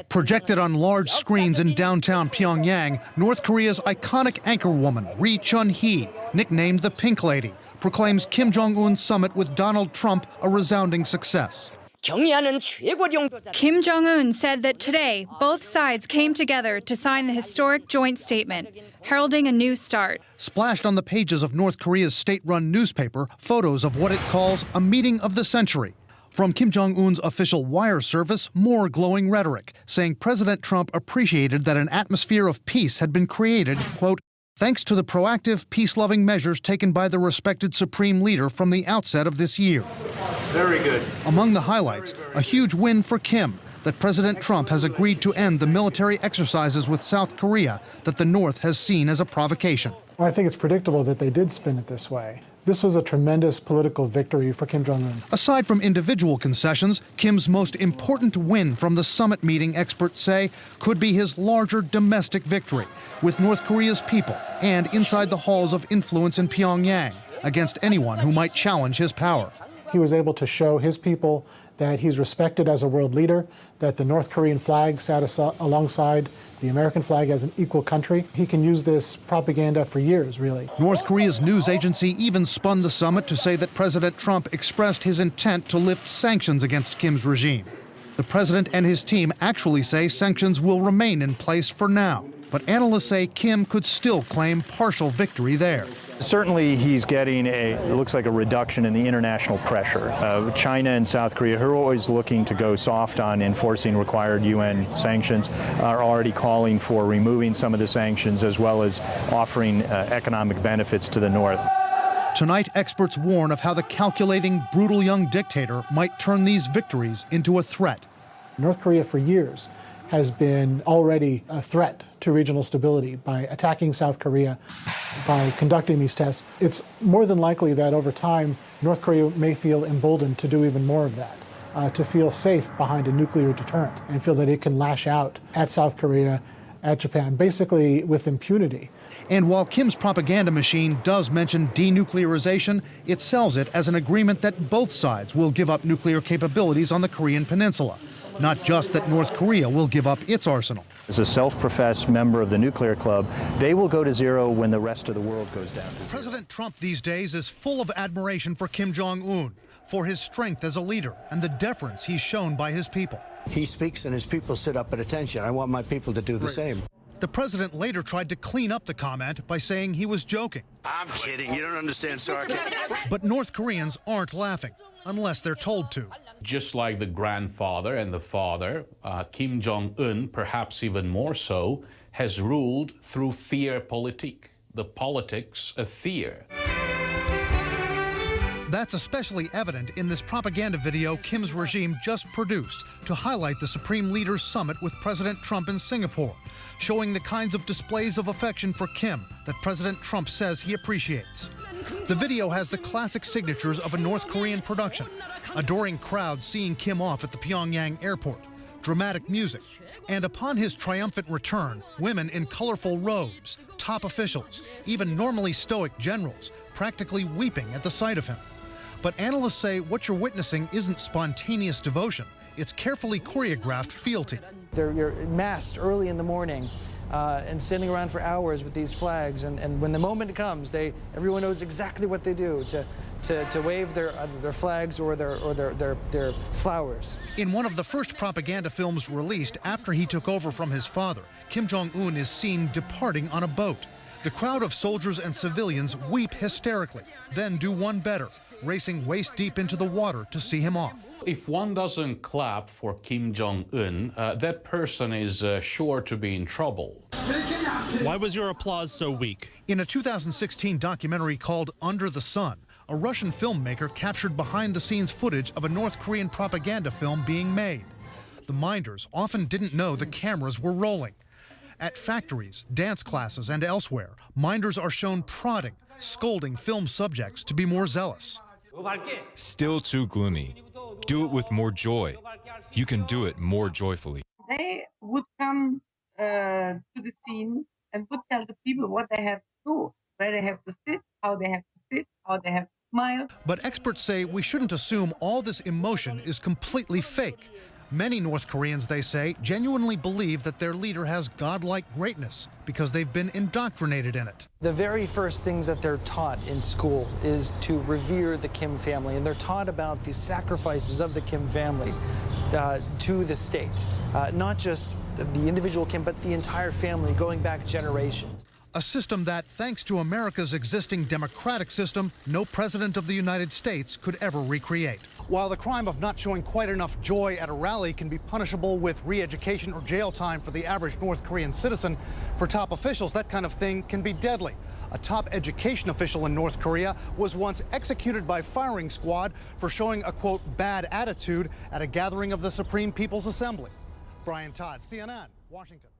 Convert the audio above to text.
Projected on large screens in downtown Pyongyang, North Korea's iconic anchorwoman, Ri Chun-hee, nicknamed the Pink Lady, proclaims Kim Jong-un's summit with Donald Trump a resounding success. Kim Jong-un said that today, both sides came together to sign the historic joint statement, heralding a new start. Splashed on the pages of North Korea's state-run newspaper, photos of what it calls a meeting of the century. From Kim Jong-un's official wire service, more glowing rhetoric, saying President Trump appreciated that an atmosphere of peace had been created, quote, thanks to the proactive, peace-loving measures taken by the respected supreme leader from the outset of this year. Very good. Among the highlights, a huge win for Kim, that President Trump has agreed to end the military exercises with South Korea that the North has seen as a provocation. Well, I think it's predictable that they did spin it this way. This was a tremendous political victory for Kim Jong-un. Aside from individual concessions, Kim's most important win from the summit meeting, experts say, could be his larger domestic victory with North Korea's people and inside the halls of influence in Pyongyang against anyone who might challenge his power. He was able to show his people that he's respected as a world leader, that the North Korean flag sat alongside the American flag as an equal country. He can use this propaganda for years, really. North Korea's news agency even spun the summit to say that President Trump expressed his intent to lift sanctions against Kim's regime. The president and his team actually say sanctions will remain in place for now. But analysts say Kim could still claim partial victory there. Certainly he's getting it looks like a reduction in the international pressure. China and South Korea, who are always looking to go soft on enforcing required UN sanctions, are already calling for removing some of the sanctions as well as offering economic benefits to the North. Tonight, experts warn of how the calculating, brutal young dictator might turn these victories into a threat. North Korea for years has been already a threat to regional stability by attacking South Korea, by conducting these tests. It's more than likely that over time, North Korea may feel emboldened to do even more of that, to feel safe behind a nuclear deterrent and feel that it can lash out at South Korea, at Japan, basically with impunity. And while Kim's propaganda machine does mention denuclearization, it sells it as an agreement that both sides will give up nuclear capabilities on the Korean peninsula. Not just that North Korea will give up its arsenal. As a self-professed member of the nuclear club, they will go to zero when the rest of the world goes down to zero. President Trump these days is full of admiration for Kim Jong-un, for his strength as a leader and the deference he's shown by his people. He speaks and his people sit up at attention. I want my people to do the same. The president later tried to clean up the comment by saying he was joking. I'm kidding. You don't understand sarcasm. But North Koreans aren't laughing, unless they're told to. Just like the grandfather and the father, Kim Jong-un, perhaps even more so, has ruled through fear politique, the politics of fear. That's especially evident in this propaganda video Kim's regime just produced to highlight the Supreme Leaders Summit with President Trump in Singapore, showing the kinds of displays of affection for Kim that President Trump says he appreciates. The video has the classic signatures of a North Korean production, adoring crowds seeing Kim off at the Pyongyang airport, dramatic music, and upon his triumphant return, women in colorful robes, top officials, even normally stoic generals, practically weeping at the sight of him. But analysts say what you're witnessing isn't spontaneous devotion, it's carefully choreographed fealty. You're massed early in the morning and standing around for hours with these flags, and when the moment comes, everyone knows exactly what they do to wave either their flags or their flowers. In one of the first propaganda films released after he took over from his father, Kim Jong-un is seen departing on a boat. The crowd of soldiers and civilians weep hysterically, then do one better, racing waist-deep into the water to see him off. If one doesn't clap for Kim Jong-un, that person is sure to be in trouble. Why was your applause so weak? In a 2016 documentary called Under the Sun, a Russian filmmaker captured behind-the-scenes footage of a North Korean propaganda film being made. The minders often didn't know the cameras were rolling. At factories, dance classes, and elsewhere, minders are shown prodding, scolding film subjects to be more zealous. Still too gloomy. Do it with more joy. You can do it more joyfully. They would come to the scene and would tell the people what they have to do, where they have to sit, how they have to sit, how they have to smile. But experts say we shouldn't assume all this emotion is completely fake. Many North Koreans, they say, genuinely believe that their leader has godlike greatness because they've been indoctrinated in it. The very first things that they're taught in school is to revere the Kim family, and they're taught about the sacrifices of the Kim family to the state, not just the individual Kim, but the entire family going back generations. A system that, thanks to America's existing democratic system, no president of the United States could ever recreate. While the crime of not showing quite enough joy at a rally can be punishable with re-education or jail time for the average North Korean citizen, for top officials, that kind of thing can be deadly. A top education official in North Korea was once executed by firing squad for showing a, quote, bad attitude at a gathering of the Supreme People's Assembly. Brian Todd, CNN, Washington.